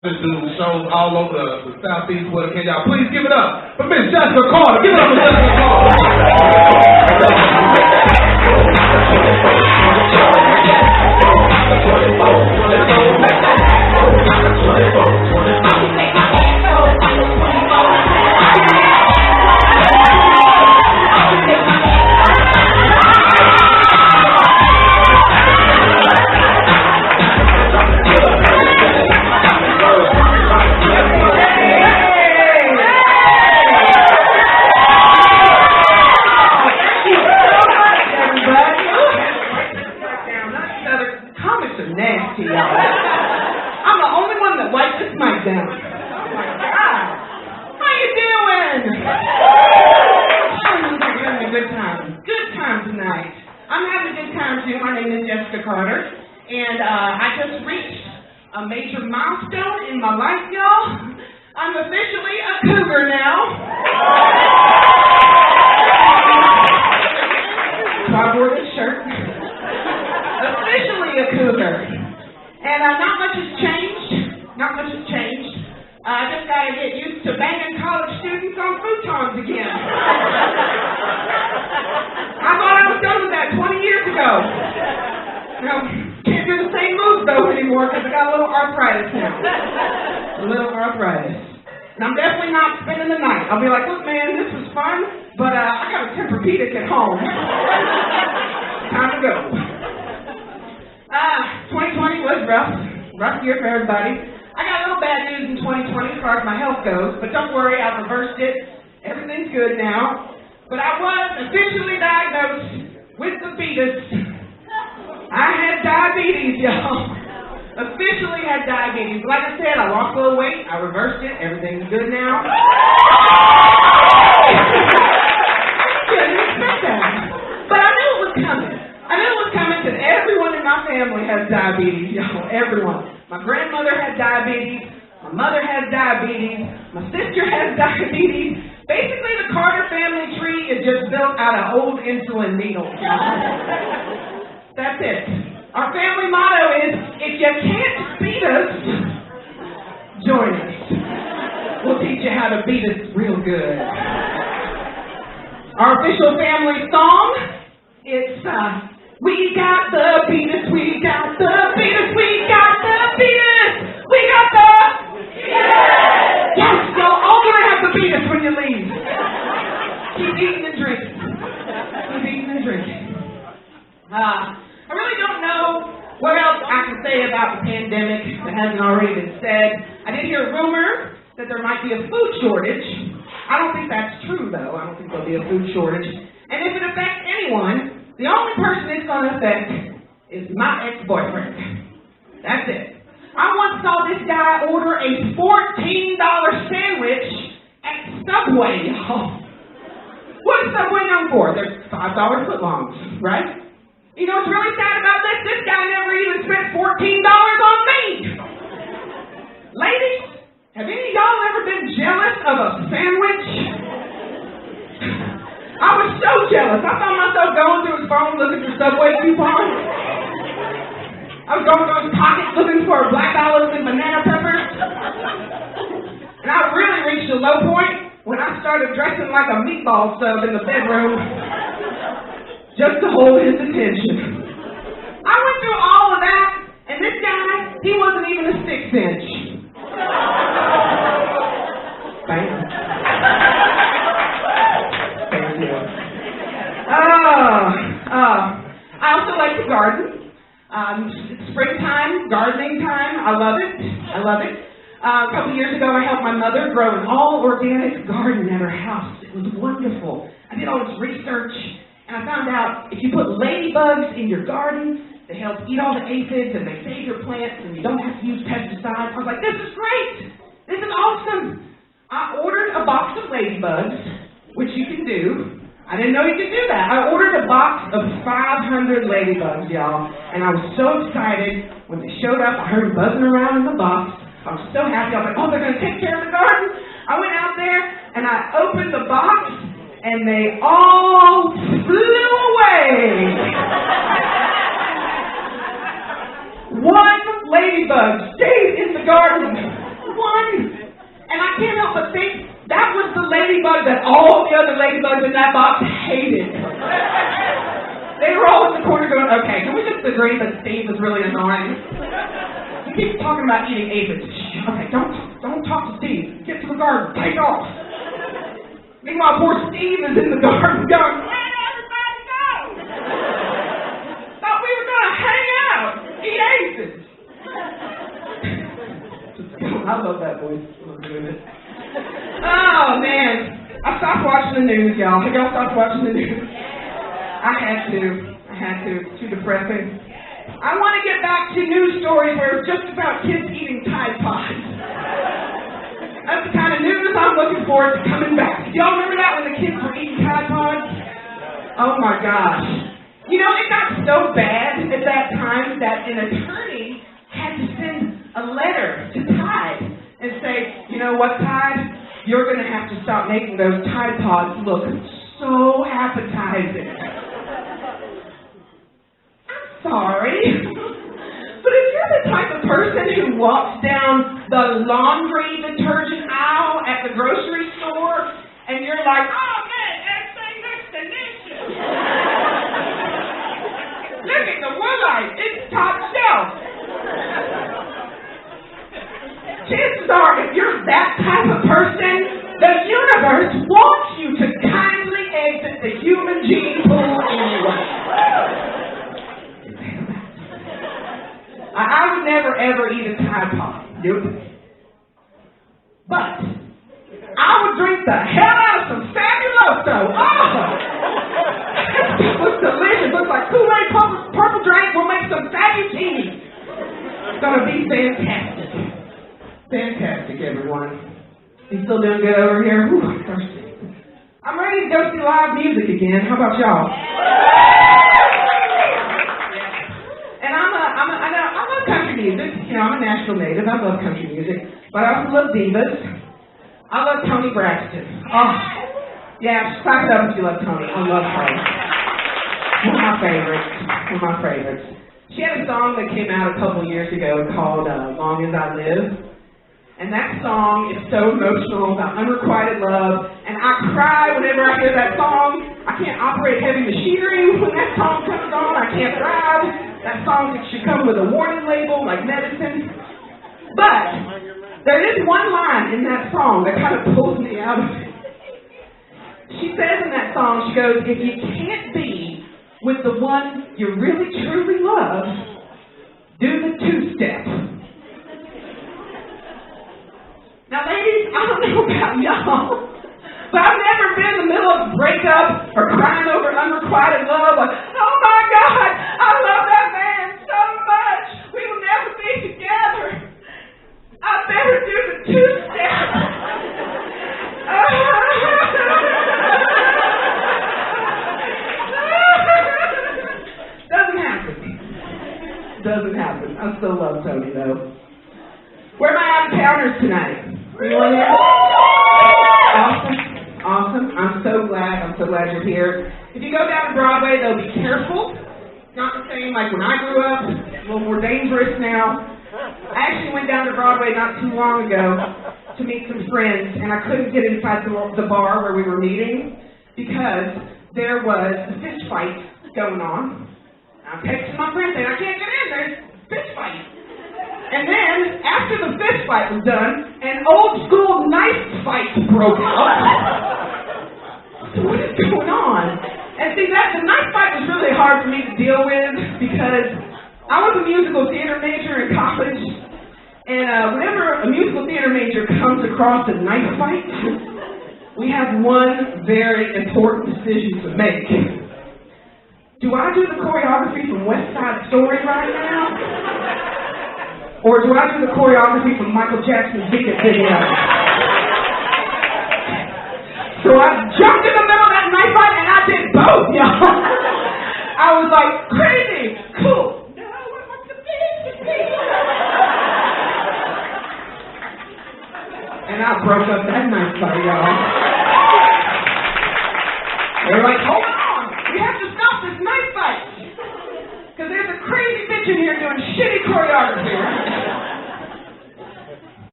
Do shows all over the Southeast. What can y'all please give it up for Miss Jessica Carter? Give it up for Jessica Carter. I'll be like, look, man, this was fun, but I got a Tempur-Pedic at home. Time to go. 2020 was rough year for everybody. I got a little bad news in 2020 as far as my health goes, but don't worry, I've reversed it. Everything's good now. But I was officially diagnosed with the fetus. I had diabetes, y'all. Officially had diabetes. Like I said, I lost a little weight. I reversed it. Everything's good now. Didn't expect that. But I knew it was coming. I knew it was coming because everyone in my family has diabetes, y'all. Everyone. My grandmother had diabetes. My mother has diabetes. My sister has diabetes. Basically, the Carter family tree is just built out of old insulin needles, y'all. That's it. Our family motto is, if you can't beat us, join us. We'll teach you how to beat us real good. Our official family song, it's, we got the Beatles, we got the Beatles, we got the Beatles, we got the Beatles! Yes, y'all all gonna have the Beatles when you leave. Keep eating and drinking. Keep eating and drinking. I really don't know what else I can say about the pandemic that hasn't already been said. I did hear a rumor that there might be a food shortage. I don't think that's true, though. I don't think there'll be a food shortage. And if it affects anyone, the only person it's going to affect is my ex-boyfriend. That's it. I once saw this guy order a $14 sandwich at Subway, y'all. What is Subway known for? There's $5 footlongs, right? You know what's really sad about this? This guy never even spent $14 on me. Ladies, have any of y'all ever been jealous of a sandwich? I was so jealous. I found myself going through his phone looking for Subway coupons. I was going through his pockets looking for black olives and banana peppers. And I really reached a low point when I started dressing like a meatball sub in the bedroom. Just to hold his attention. I went through all of that, and this guy, he wasn't even a 6-inch. Bam. Thank you. I also like to garden. It's springtime, gardening time. I love it. I love it. A couple years ago, I helped my mother grow an all-organic garden at her house. It was wonderful. I did all this research. And I found out if you put ladybugs in your garden, they help eat all the aphids and they save your plants and you don't have to use pesticides. I was like, this is great. This is awesome. I ordered a box of ladybugs, which you can do. I didn't know you could do that. I ordered a box of 500 ladybugs, y'all. And I was so excited. When they showed up, I heard them buzzing around in the box. I was so happy. I was like, oh, they're going to take care of the garden. I went out there and I opened the box. And they all flew away. One ladybug stayed in the garden. but think that was the ladybug that all the other ladybugs in that box hated. They were all in the corner going, okay, can we just agree that Steve was really annoying? He keeps talking about eating aphids. Okay, don't talk to Steve. Get to the garden. Take off. Meanwhile, poor Steve is in the garden going, where'd everybody go? Thought we were going to hang out, eat aphids. I love that voice. I'm doing it. Oh, man. I stopped watching the news, y'all. Have y'all stopped watching the news? I had to. It's too depressing. I want to get back to news stories where it's just about kids eating Tide Pods. That's the kind of news I'm looking forward to coming back. Do y'all remember that when the kids were eating Tide Pods? Oh my gosh. You know, it got so bad at that time that an attorney had to send a letter to Tide and say, you know what, Tide? You're going to have to stop making those Tide Pods look so appetizing. Sorry, but if you're the type of person who walks down the laundry detergent aisle at the grocery store and you're like, oh man, everything looks delicious. Look at the Woolite, it's top shelf. Chances are, if you're that type of person, the universe wants you to kindly exit the human gene pool anyway. I would never, ever eat a Tide Pod. Nope. But I would drink the hell out of some Fabuloso. Oh! It looks delicious. Looks like Kool-Aid, purple drink. We'll make some Fabutini. It's going to be fantastic. Fantastic, everyone. You still doing good over here? Whew, I'm thirsty. I'm ready to go see live music again. How about y'all? I love country music. You know, I'm a Nashville native. I love country music. But I also love divas. I love Toni Braxton. Oh, yeah, clap it up if you love Toni. I love her. One of my favorites. She had a song that came out a couple years ago called Long As I Live. And that song is so emotional about unrequited love. And I cry whenever I hear that song. I can't operate heavy machinery when that song comes on. I can't drive. That song should come with a warning label like medicine. But there is one line in that song that kind of pulls me out of it. She says in that song, she goes, if you can't be with the one you really truly love, do the two-step. Now, ladies, I don't know about y'all, but I've never been in the middle of a breakup or crying over unrequited love. Like, oh my God, I love that man so much. We will never be together. I better do the two-step. Doesn't happen. I still love Toni, though. Where are my out-of-towners tonight? Anyone here? Awesome. I'm so glad you're here. If you go down to Broadway, though, be careful. It's not the same like when I grew up. It's a little more dangerous now. I actually went down to Broadway not too long ago to meet some friends, and I couldn't get inside the bar where we were meeting because there was a fist fight going on. I'm texting my friend saying, I can't get in, there's a fist fight. And then, after the fist fight was done, an old school knife fight broke out. So what is going on? And see, the knife fight was really hard for me to deal with because I was a musical theater major in college. And whenever a musical theater major comes across a knife fight, we have one very important decision to make. Do I do the choreography from West Side Story right now? Or do I do the choreography from Michael Jackson's Beat It video? So I jumped in the middle of that knife fight and I did both, y'all. I was like, crazy, cool. No, I want to be. And I broke up that knife fight, y'all. They were like, hold on, we have to stop this knife fight. Because there's a crazy bitch in here doing shitty choreography, right?